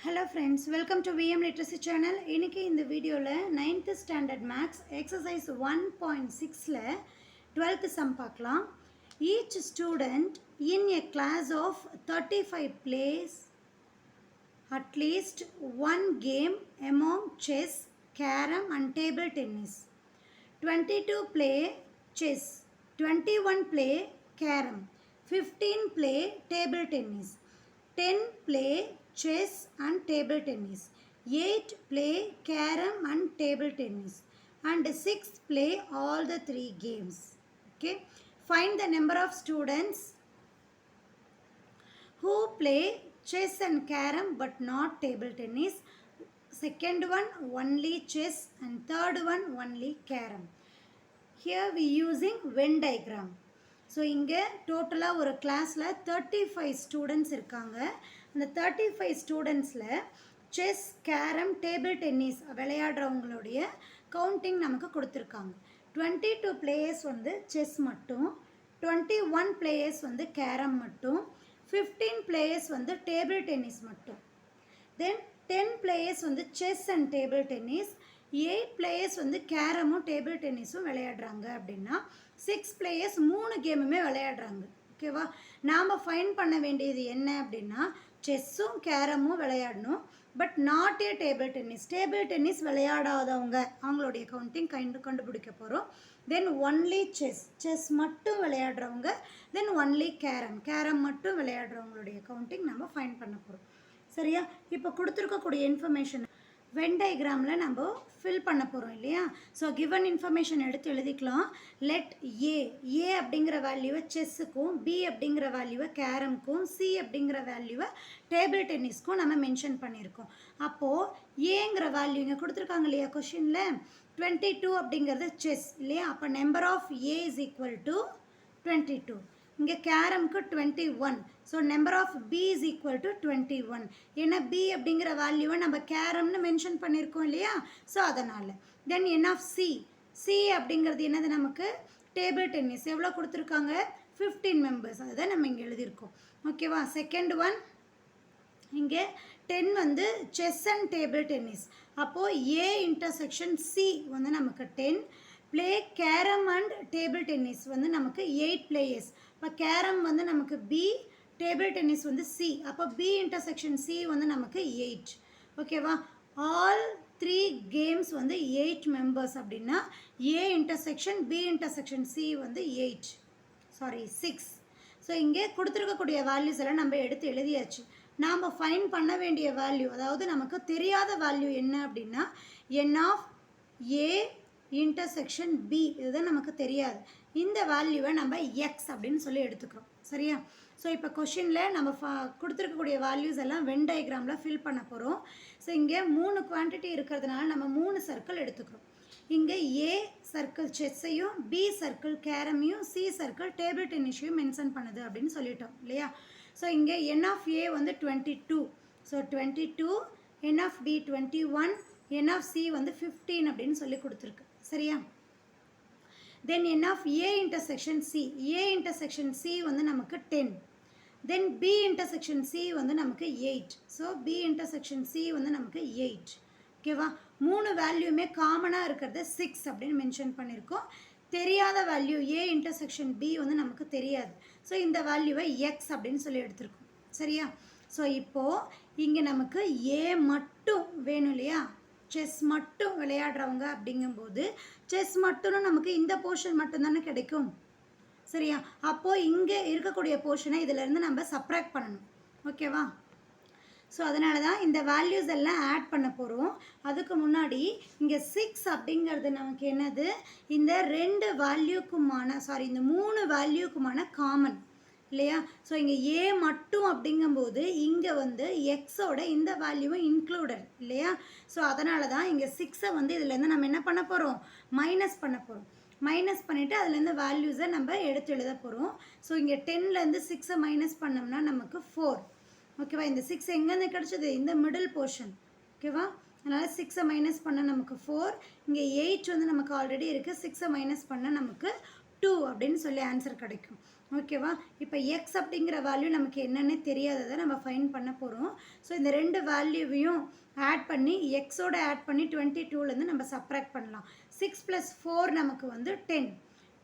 Hello friends, welcome to VM Literacy channel. இன்னைக்கு இந்த வீடியோல 9th standard maths exercise 1.6ல 12th sum பார்க்கலாம். Each student in a class of 35 plays at least one game among chess, carom and table tennis. 22 play chess, 21 play carom, 15 play table tennis, 10 play chess and table tennis, 8 play carom and table tennis, and 6 play all the three games. Okay, find the number of students who play chess and carom but not table tennis. Second one only chess and third one only carom. Here we using Venn diagram. So இங்கே டோட்டலாக ஒரு கிளாஸில் 35 students இருக்காங்க. அந்த 35 ஸ்டூடெண்ட்ஸில் chess, carrom, table tennis விளையாடுறவங்களுடைய counting நமக்கு கொடுத்துருக்காங்க. 22 பிளேயர்ஸ் வந்து செஸ் மட்டும், 21 பிளேயர்ஸ் வந்து கேரம் மட்டும், 15 பிளேயர்ஸ் வந்து டேபிள் டென்னிஸ் மட்டும், தென் 10 பிளேயர்ஸ் வந்து chess and table tennis, 8 players வந்து கேரமும் டேபிள் டென்னிஸும் விளையாடுறாங்க. அப்படின்னா 6 பிளேயர்ஸ் 3 கேமுமே விளையாடுறாங்க. ஓகேவா, நாம் ஃபைன் பண்ண வேண்டியது என்ன அப்படின்னா செஸ்ஸும் கேரமும் விளையாடணும், but not a table tennis. Table tennis விளையாடாதவங்க அவங்களுடைய கவுண்டிங் கண்டுபிடிக்க போகிறோம். தென் ஒன்லி செஸ் மட்டும் விளையாடுறவங்க, தென் ஒன்லி கேரம் மட்டும் விளையாடுறவங்களுடைய கவுண்டிங் நம்ம ஃபைன் பண்ண போகிறோம். சரியா, இப்போ கொடுத்துருக்கக்கூடிய இன்ஃபர்மேஷன் வென் டயக்ராமில் நம்ம ஃபில் பண்ண போகிறோம் இல்லையா. ஸோ கிவன் இன்ஃபர்மேஷன் எடுத்து எழுதிக்கலாம். லெட் ஏ அப்படிங்கிற வேல்யூவை செஸ்ஸுக்கும், பி அப்படிங்கிற வேல்யூவை கேரம்க்கும், சி அப்படிங்கிற வேல்யூவை டேபிள் டென்னிஸ்க்கும் நம்ம மென்ஷன் பண்ணியிருக்கோம். அப்போது ஏங்கிற வேல்யூ இங்கே கொடுத்துருக்காங்க இல்லையா கொஷினில், 22 அப்படிங்கிறது செஸ் இல்லையா. அப்போ number of A is equal to 22. இங்கே கேரம்க்கு 21. So number of B is equal to 21. ஏன்னா பி அப்படிங்கிற வேல்யூவை நம்ம கேரம்னு மென்ஷன் பண்ணியிருக்கோம் இல்லையா. ஸோ அதனால் தென் என் ஆஃப் சி அப்படிங்கிறது என்னது, நமக்கு டேபிள் டென்னிஸ் எவ்வளோ கொடுத்துருக்காங்க, 15 மெம்பர்ஸ். அதுதான் நம்ம இங்கே எழுதியிருக்கோம். ஓகேவா. செகண்ட் ஒன் இங்கே 10 வந்து செஸ் அண்ட் டேபிள் டென்னிஸ். அப்போது ஏ இன்டர்செக்ஷன் சி வந்து நமக்கு 10. Play carrom and table tennis வந்து நமக்கு 8 பிளேயர்ஸ். இப்போ கேரம் வந்து நமக்கு பி, டேபிள் டென்னிஸ் வந்து சி. அப்போ பி இன்டர்செக்ஷன் சி வந்து நமக்கு 8. ஓகேவா. ஆல் 3 கேம்ஸ் வந்து 8 மெம்பர்ஸ். அப்படின்னா A intersection B intersection C வந்து 6. ஸோ இங்கே கொடுத்துருக்கக்கூடிய வேல்யூஸ் எல்லாம் நம்ம எடுத்து எழுதியாச்சு. நாம் ஃபைன் பண்ண வேண்டிய வேல்யூ, அதாவது நமக்கு தெரியாத வேல்யூ என்ன அப்படின்னா என் ஆஃப் ஏ இன்டர்செக்ஷன் பி, இதுதான் நமக்கு தெரியாது. இந்த வேல்யூவை நம்ம எக்ஸ் அப்படின்னு சொல்லி எடுத்துக்கிறோம். சரியா. ஸோ இப்போ கொஷினில் நம்ம கொடுத்துருக்கக்கூடிய வேல்யூஸ் எல்லாம் வென் டயக்ராமில் ஃபில் பண்ண போகிறோம். ஸோ இங்கே 3 குவான்டிட்டி இருக்கிறதுனால நம்ம 3 சர்க்கிள் எடுத்துக்கிறோம். இங்கே ஏ சர்க்கிள் செஸ்ஸையும், பி சர்க்கிள் கேரமையும், சி சர்க்கிள் டேபிள் டென்னிஸையும் மென்ஷன் பண்ணுது அப்படின்னு சொல்லிட்டோம் இல்லையா. ஸோ இங்கே என் ஆஃப் ஏ வந்து 22. So 22, n of b 21, n of c வந்து 15 அப்படின்னு சொல்லி கொடுத்துருக்கு. சரியா. Then n of a intersection c, a intersection C வந்து நமக்கு 10. தென் பி இன்டர்செக்ஷன் சி வந்து நமக்கு 8. ஸோ பி இன்டர்செக்ஷன் சி வந்து நமக்கு 8. ஓகேவா. 3 வேல்யூமே காமனாக இருக்கிறத 6 அப்படின்னு மென்ஷன் பண்ணியிருக்கோம். தெரியாத வேல்யூ ஏ இன்டர்செக்ஷன் பி வந்து நமக்கு தெரியாது. ஸோ இந்த வேல்யூவை எக்ஸ் அப்படின்னு சொல்லி எடுத்திருக்கோம். சரியா. ஸோ இப்போது இங்கே நமக்கு ஏ மட்டும் வேணும் இல்லையா. செஸ் மட்டும் விளையாடுறவங்க அப்படிங்கும்போது செஸ் மட்டும் நமக்கு இந்த போர்ஷன் மட்டும்தானே கிடைக்கும். சரியா. அப்போது இங்கே இருக்கக்கூடிய போர்ஷனை இதிலேருந்து நம்ம சப்ராக்ட் பண்ணணும். ஓகேவா. ஸோ அதனால தான் இந்த வேல்யூஸ் எல்லாம் ஆட் பண்ண போகிறோம். அதுக்கு முன்னாடி இங்கே 6 அப்படிங்கிறது நமக்கு என்னது, இந்த 2 வேல்யூக்குமான இந்த 3 வேல்யூக்குமான காமன் இல்லையா. ஸோ இங்கே ஏ மட்டும் அப்படிங்கும்போது இங்கே வந்து எக்ஸோட இந்த வேல்யூவும் இன்க்ளூடட் இல்லையா. ஸோ அதனால தான் இங்கே 6ஐ வந்து இதுலேருந்து நம்ம என்ன பண்ண போகிறோம், மைனஸ் பண்ண போகிறோம். மைனஸ் பண்ணிவிட்டு அதுலேருந்து வேல்யூஸை நம்ம எடுத்து எழுத போகிறோம். ஸோ இங்கே 10லேருந்து 6ஐ மைனஸ் பண்ணோம்னா நமக்கு 4. ஓகேவா. இந்த 6 எங்கேருந்து கிடச்சிது, இந்த மிடில் போர்ஷன். ஓகேவா. அதனால் 6ஐ மைனஸ் பண்ண நமக்கு 4. இங்கே 8 வந்து நமக்கு ஆல்ரெடி இருக்குது. 6ஐ மைனஸ் பண்ண நமக்கு 2 அப்படின்னு சொல்லி ஆன்சர் கிடைக்கும். ஓகேவா? இப்போ எக்ஸ் அப்படிங்கிற வேல்யூ நமக்கு என்னென்னு தெரியாததை நம்ம ஃபைண்ட் பண்ண போகிறோம். ஸோ இந்த ரெண்டு வேல்யூவையும் ஆட் பண்ணி எக்ஸோட ஆட் பண்ணி 22லேருந்து நம்ம சப்ராக்ட் பண்ணலாம். 6 + 4 நமக்கு வந்து 10.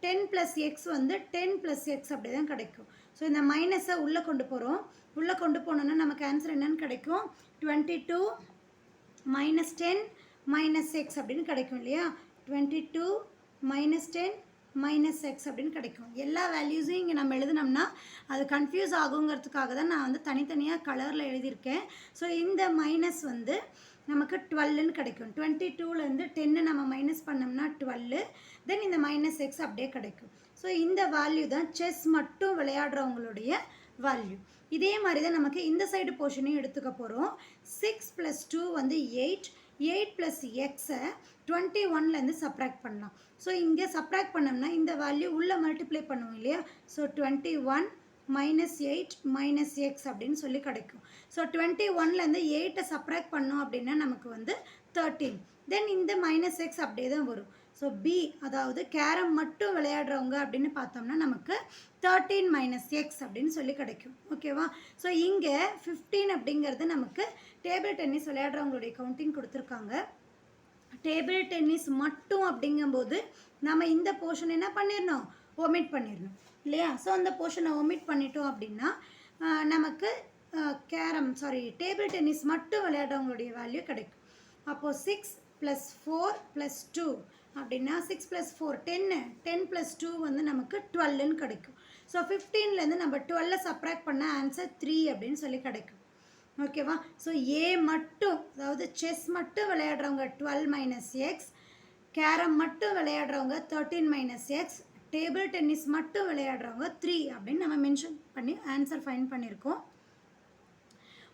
10 + எக்ஸ் வந்து 10 + எக்ஸ் அப்படி தான் கிடைக்கும். ஸோ இந்த மைனஸை உள்ளே கொண்டு போகிறோம். உள்ளே கொண்டு போனோன்னா நமக்கு ஆன்சர் என்னென்னு கிடைக்கும்? 22 - 10 - எக்ஸ் அப்படின்னு கிடைக்கும் இல்லையா? 22 - 10 - எக்ஸ் அப்படின்னு கிடைக்கும். எல்லா வேல்யூஸையும் இங்கே நம்ம எழுதினோம்னா அது கன்ஃபியூஸ் ஆகுங்கிறதுக்காக தான் நான் வந்து தனித்தனியாக கலரில் எழுதியிருக்கேன். ஸோ இந்த மைனஸ் வந்து நமக்கு 12ன்னு கிடைக்கும். 22லேருந்து 10 நம்ம மைனஸ் பண்ணோம்னா 12, தென் இந்த -x அப்படியே கிடைக்கும். ஸோ இந்த வேல்யூ தான் செஸ் மட்டும் விளையாடுறவங்களுடைய வேல்யூ. இதே மாதிரி தான் நமக்கு இந்த சைடு போர்ஷனையும் எடுத்துக்க போகிறோம். 6 + 2 வந்து 8. 8 + எக்ஸை 21லேருந்து சப்ராக்ட் பண்ணலாம். ஸோ இங்கே சப்ராக்ட் பண்ணோம்னா இந்த வேல்யூ உள்ளே மல்டிப்ளை பண்ணுவோம் இல்லையா? ஸோ 21 - 8 - எக்ஸ் அப்படின்னு சொல்லி கிடைக்கும். ஸோ 21லேருந்து 8 சப்ராக்ட் பண்ணோம் அப்படின்னா நமக்கு வந்து 13. தென் இந்த -x அப்படியே தான் வரும். ஸோ பி, அதாவது கேரம் மட்டும் விளையாடுறவங்க அப்படின்னு பார்த்தோம்னா நமக்கு 13 - எக்ஸ் அப்படின்னு சொல்லி கிடைக்கும். ஓகேவா? ஸோ இங்கே 15 அப்படிங்கிறது நமக்கு டேபிள் டென்னிஸ் விளையாடுறவங்களுடைய கவுண்டிங் கொடுத்துருக்காங்க. டேபிள் டென்னிஸ் மட்டும் அப்படிங்கும்போது நம்ம இந்த போர்ஷன் என்ன பண்ணிடணும்? ஒமிட் பண்ணிடணும் இல்லையா? ஸோ அந்த போர்ஷனை ஒமிட் பண்ணிட்டோம் அப்படின்னா நமக்கு டேபிள் டென்னிஸ் மட்டும் விளையாடுறவங்களுடைய வேல்யூ கிடைக்கும். அப்போது 6 + 4 + 2 அப்படின்னா 6 + 4 10. 10 + 2 வந்து நமக்கு 12ன்னு கிடைக்கும். ஸோ 15லேருந்து நம்ம 12 சப்ராக்ட் பண்ண ஆன்சர் 3 அப்படின்னு சொல்லி கிடைக்கும். ஓகேவா? ஸோ ஏ மட்டும், அதாவது செஸ் மட்டும் விளையாடுறவங்க 12 - எக்ஸ், கேரம் மட்டும் விளையாடுறவங்க 13 - எக்ஸ், டேபிள் டென்னிஸ் மட்டும் விளையாடுறவங்க 3 அப்படின்னு நம்ம மென்ஷன் பண்ணி ஆன்சர் ஃபைண்ட் பண்ணியிருக்கோம்.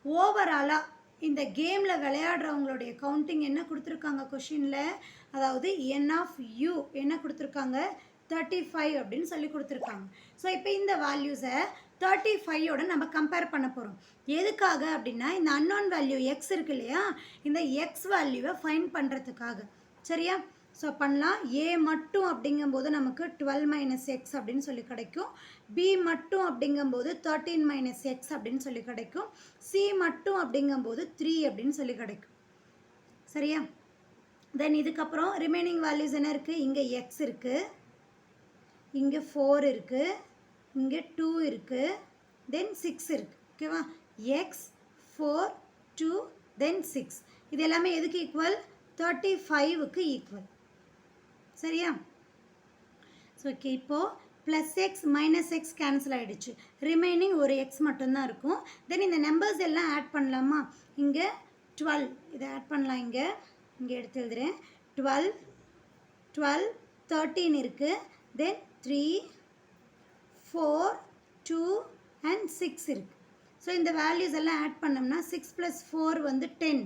ஓவராலாக இந்த கேமில் விளையாடுறவங்களுடைய கவுண்டிங் என்ன கொடுத்துருக்காங்க கொஷினில்? அதாவது என் ஆஃப் யூ என்ன கொடுத்துருக்காங்க? 35 அப்படின்னு சொல்லி கொடுத்துருக்காங்க. ஸோ இப்போ இந்த வேல்யூஸை 35யோட நம்ம கம்பேர் பண்ண போகிறோம். எதுக்காக அப்படின்னா இந்த அன்னோன் வேல்யூ எக்ஸ் இருக்கு இல்லையா? இந்த எக்ஸ் வேல்யூவை ஃபைண்ட் பண்ணுறதுக்காக. சரியா? ஸோ பண்ணலாம். ஏ மட்டும் அப்படிங்கும்போது நமக்கு 12 - எக்ஸ் அப்படின்னு சொல்லி கிடைக்கும். பி மட்டும் அப்படிங்கும்போது 13 - எக்ஸ் அப்படின்னு சொல்லி கிடைக்கும். சி மட்டும் அப்படிங்கும்போது 3 அப்படின்னு சொல்லி கிடைக்கும். சரியா? தென் இதுக்கப்புறம் ரிமைனிங் வேல்யூஸ் என்ன இருக்குது? இங்கே எக்ஸ் இருக்குது, இங்கே 4 இருக்குது, இங்கே 2 இருக்குது, தென் 6 இருக்குது. ஓகேவா? எக்ஸ் 4 2 தென் 6 இது எல்லாமே எதுக்கு ஈக்குவல்? 35க்கு ஈக்குவல். சரியா? ஸோ ஓகே, இப்போது +x - x கேன்சல் ஆகிடுச்சு. ரிமைனிங் ஒரு எக்ஸ் மட்டும்தான் இருக்கும். தென் இந்த நம்பர்ஸ் எல்லாம் ஆட் பண்ணலாமா? இங்கே 12 இதை ஆட் பண்ணலாம். இங்கே எடுத்து எழுதுகிறேன். 12 12 13 இருக்குது. தென் 3 4 2 and 6 இருக்குது. ஸோ இந்த வேல்யூஸ் எல்லாம் ஆட் பண்ணோம்னா 6 + 4 வந்து 10,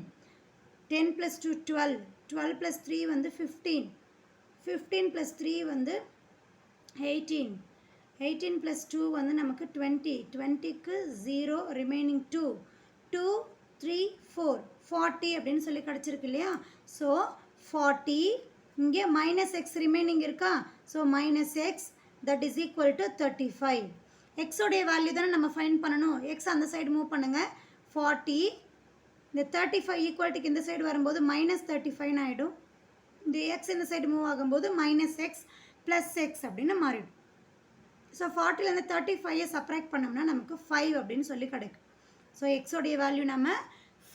10 + 2 12, 12 + 3 வந்து 15, 15 + 3 வந்து 18, 18 + 2 வந்து நமக்கு 20, 20க்கு 0 ரிமைனிங் 2, 2 3 4 40 அப்படின்னு சொல்லி கிடச்சிருக்கு இல்லையா? ஸோ 40, இங்கே -x ரிமைனிங் இருக்கா? So -x that is equal to 35. எக்ஸோடைய வேல்யூ தானே நம்ம ஃபைண்ட் பண்ணணும். எக்ஸ் அந்த சைடு மூவ் பண்ணுங்கள். 40, இந்த 35 ஈக்குவல்ட்டுக்கு இந்த சைடு வரும்போது -35 ஆகிடும். இந்த எக்ஸ் இந்த சைடு மூவ் ஆகும்போது -x + x அப்படின்னு மாறிடும். ஸோ 40லேருந்து 35 சப்ராக்ட் பண்ணோம்னா நமக்கு 5 அப்படின்னு சொல்லி கிடைக்கும். ஸோ எக்ஸோடைய வேல்யூ நம்ம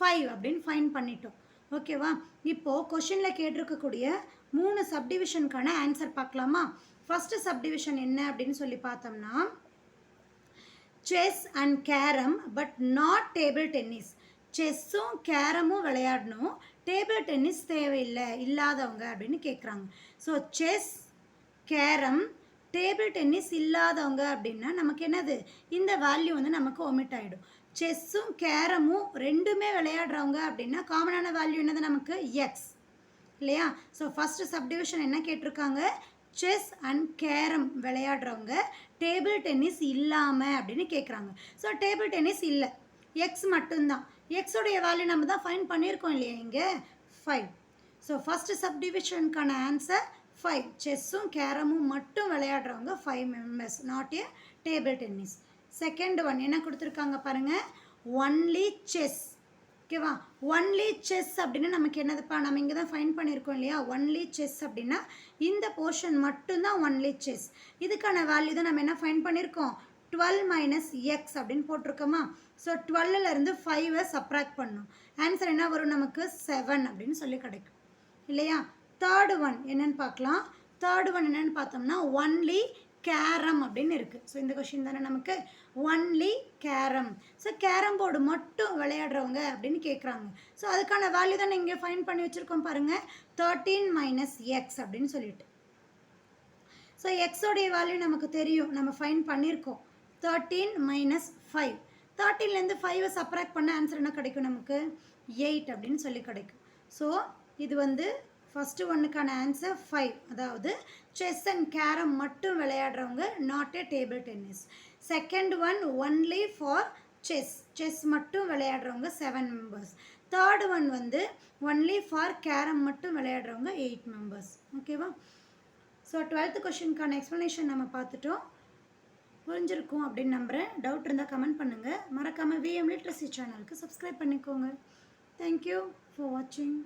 5 அப்படின்னு ஃபைண்ட் பண்ணிட்டோம். ஓகேவா? இப்போது கொஷினில் கேட்டிருக்கக்கூடிய 3 சப்டிவிஷனுக்கான ஆன்சர் பார்க்கலாமா? ஃபஸ்ட்டு சப்டிவிஷன் என்ன அப்படின்னு சொல்லி பார்த்தோம்னா, chess and carrom but not table tennis. செஸ்ஸும் கேரமும் விளையாடணும், டேபிள் டென்னிஸ் தேவையில்லை, இல்லாதவங்க அப்படின்னு கேட்குறாங்க. So chess carrom table tennis இல்லாதவங்க அப்படின்னா நமக்கு என்னது? இந்த வேல்யூ வந்து நமக்கு ஒமிட் ஆகிடும். செஸ்ஸும் கேரமும் ரெண்டுமே விளையாடுறவங்க அப்படின்னா காமனான வேல்யூ என்னது நமக்கு? எக்ஸ் இல்லையா? ஸோ ஃபஸ்ட்டு சப்டிவிஷன் என்ன கேட்டிருக்காங்க? செஸ் அண்ட் கேரம் விளையாடுறவங்க டேபிள் டென்னிஸ் இல்லாமல் அப்படின்னு கேட்குறாங்க. ஸோ டேபிள் டென்னிஸ் இல்லை, எக்ஸ் மட்டும்தான். எக்ஸோடைய வேல்யூ நம்ம தான் ஃபைண்ட் பண்ணியிருக்கோம் இல்லையா? இங்கே 5. ஸோ ஃபஸ்ட்டு சப்டிவிஷனுக்கான ஆன்சர் 5. செஸ்ஸும் கேரமும் மட்டும் விளையாடுறவங்க 5 members, not a table tennis. Second one என்ன கொடுத்துருக்காங்க பாருங்கள், ஒன்லி செஸ். ஓகேவா, ஒன்லி செஸ் அப்படின்னா நமக்கு என்னதுப்பா, நம்ம இங்கே தான் ஃபைன் பண்ணியிருக்கோம் இல்லையா. ஒன்லி செஸ் அப்படின்னா இந்த போர்ஷன் மட்டும்தான் ஒன்லி செஸ். இதுக்கான வேல்யூ தான் நம்ம என்ன ஃபைன் பண்ணியிருக்கோம், 12 மைனஸ் எக்ஸ் அப்படின்னு போட்டிருக்கோமா. ஸோ 12லேருந்து 5 சப்ராக்ட் பண்ணணும். ஆன்சர் என்ன வரும் நமக்கு, 7 அப்படின்னு சொல்லி கிடைக்கும் இல்லையா. தேர்டு ஒன் என்னென்னு பார்க்கலாம். தேர்டு ஒன் என்னென்னு பார்த்தோம்னா ஒன்லி கேரம் அப்படின்னு இருக்குது. ஸோ இந்த கொஷின் தானே நமக்கு, only carrom. So carrom board மட்டும் விளையாடுறவங்க அப்படின்னு கேட்குறாங்க. ஸோ அதுக்கான வேல்யூ தானே இங்கே ஃபைன் பண்ணி வச்சுருக்கோம் பாருங்கள், 13 மைனஸ் எக்ஸ் அப்படின்னு சொல்லிட்டு. ஸோ எக்ஸோடைய வேல்யூ நமக்கு தெரியும், நம்ம ஃபைன் பண்ணியிருக்கோம், 13 மைனஸ் 5. 13லேருந்து 5 சப்ராக்ட் பண்ண ஆன்சர் என்ன கிடைக்கும் நமக்கு, 8 அப்படின்னு சொல்லி கிடைக்கும். ஸோ இது வந்து ஃபஸ்ட்டு ஒன்றுக்கான ஆன்சர் 5. அதாவது செஸ் அண்ட் கேரம் மட்டும் விளையாடுறவங்க, not a table tennis. Second one only for chess, chess மட்டும் விளையாடுறவங்க 7 members. தேர்டு ஒன் வந்து ஒன்லி ஃபார் கேரம் மட்டும் விளையாடுறவங்க 8 members. ஓகேவா. ஸோ 12th கொஷினுக்கான எக்ஸ்ப்ளனேஷன் நம்ம பார்த்துட்டோம், புரிஞ்சிருக்கும் அப்படின்னு நம்புகிறேன். டவுட் இருந்தால் கமெண்ட் பண்ணுங்கள். மறக்காமல் விஎம் லிட்ரஸி சேனலுக்கு சப்ஸ்கிரைப் பண்ணிக்கோங்க. தேங்க்யூ ஃபார் வாட்சிங்.